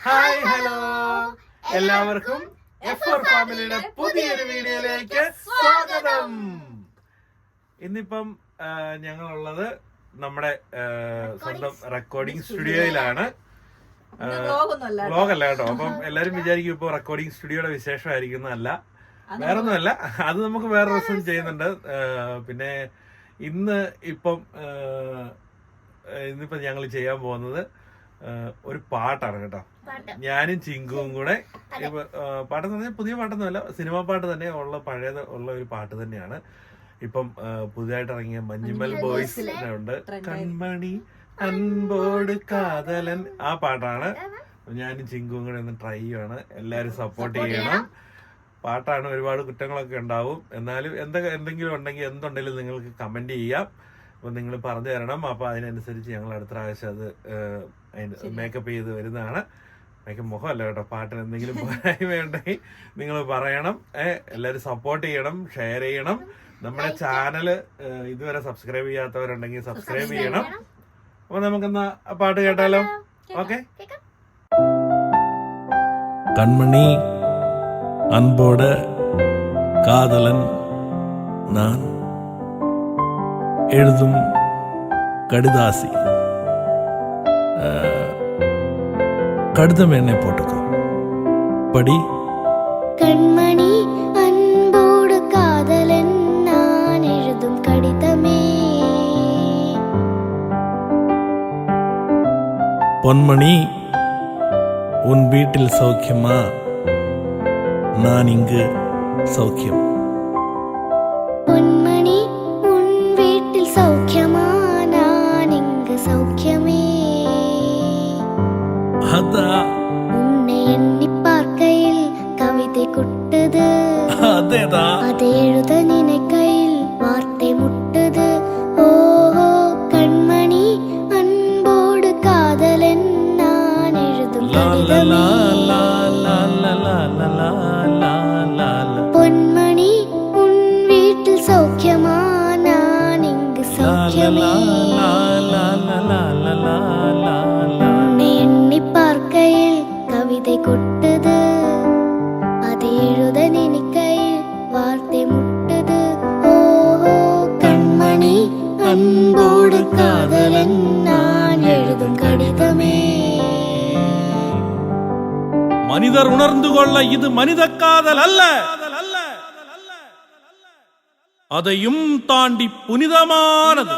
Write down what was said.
Hi hello എല്ലാവർക്കും F4 ഫാമിലിയുടെ പുതിയൊരു വീഡിയോയിലേക്ക് സ്വാഗതം. ഇന്നിപ്പം ഞങ്ങളുള്ളത് നമ്മുടെ സ്വന്തം റെക്കോർഡിംഗ് സ്റ്റുഡിയോയിലാണ്. വ്ലോഗല്ല കേട്ടോ. അപ്പം എല്ലാരും വിചാരിക്കും ഇപ്പൊ റെക്കോർഡിംഗ് സ്റ്റുഡിയോയുടെ വിശേഷമായിരിക്കുന്നതല്ല, വേറൊന്നുമല്ല. അത് നമുക്ക് വേറെ ദിവസം ചെയ്യുന്നുണ്ട്. പിന്നെ ഇന്നിപ്പം ഞങ്ങൾ ചെയ്യാൻ പോകുന്നത് ഒരു പാട്ടാണ് കേട്ടോ. ഞാനും ചിങ്കുവും കൂടെ പാട്ടെന്ന് പറഞ്ഞാൽ പുതിയ പാട്ടൊന്നുമല്ല, സിനിമാ പാട്ട് തന്നെ ഉള്ള പഴയത് ഉള്ള ഒരു പാട്ട് തന്നെയാണ്. ഇപ്പം പുതിയതായിട്ട് ഇറങ്ങിയ മഞ്ഞുമൽ ബോയ്സ് ഉണ്ട്, കൺമണി അൻപോട് കാതലൻ, ആ പാട്ടാണ്. ഞാനും ചിങ്കുവും കൂടെ ഒന്ന് ട്രൈ ചെയ്യാണ്. എല്ലാരും സപ്പോർട്ട് ചെയ്യണം. പാട്ടാണ്, ഒരുപാട് കുറ്റങ്ങളൊക്കെ ഉണ്ടാവും. എന്നാലും എന്തെങ്കിലും ഉണ്ടെങ്കിൽ എന്തുണ്ടെങ്കിലും നിങ്ങൾക്ക് കമന്റ് ചെയ്യാം. അപ്പൊ നിങ്ങൾ പറഞ്ഞു തരണം. അപ്പൊ അതിനനുസരിച്ച് ഞങ്ങൾ അടുത്ത പ്രാവശ്യം അത് മേക്കപ്പ് ചെയ്ത് വരുന്നതാണ്. മേക്കപ്പ് മുഖമല്ല കേട്ടോ, പാട്ടിന് എന്തെങ്കിലും പോരായ്മയുണ്ടെങ്കിൽ നിങ്ങൾ പറയണം. എല്ലാവരും സപ്പോർട്ട് ചെയ്യണം, ഷെയർ ചെയ്യണം. നമ്മുടെ ചാനല് ഇതുവരെ സബ്സ്ക്രൈബ് ചെയ്യാത്തവരുണ്ടെങ്കിൽ സബ്സ്ക്രൈബ് ചെയ്യണം. അപ്പൊ നമുക്കെന്നാ പാട്ട് കേട്ടാലോ? ഓക്കെ. കൺമണി அன்போட காதலன் நான், எழுதும் கடிதாசி. கடிதம் என்ன போட்டுக்கோ, படி. கண்மணி அன்போடு காதலன் நான், எழுதும் கடிதமே. பொன்மணி உன் வீட்டில் சௌக்கியமா? நான் இங்கு சௌக்கியம். பொன்மணி உன் வீட்டில் சௌக்கியமா? நான் இங்கு சௌக்கியமே. அதான் உன்னை எண்ணி பார்க்கையில் கவிதை கொட்டுது. அதேதான். அதை எழுத நினைக்கையில் வார்த்தை முட்டுது. ஓஹோ கண்மணி அன்போடு காதலன் நான், எழுதும் கடிதமே. பொன்மணி உன் வீட்டில் சௌக்கியமா? நான் இங்கு சௌக்கியமே. உன்னை எண்ணி பார்க்கையில் கவிதை கொட்டுது. அதை எழுத நினைக்கையில் வார்த்தை முட்டுது. ஓஹோ கண்மணி அன்போடு காதலன் நான், எழுதும் கடிதமே. மனிதர் உணர்ந்து கொள்ள இது மனித காதல் அல்ல, அதையும் தாண்டி புனிதமானது.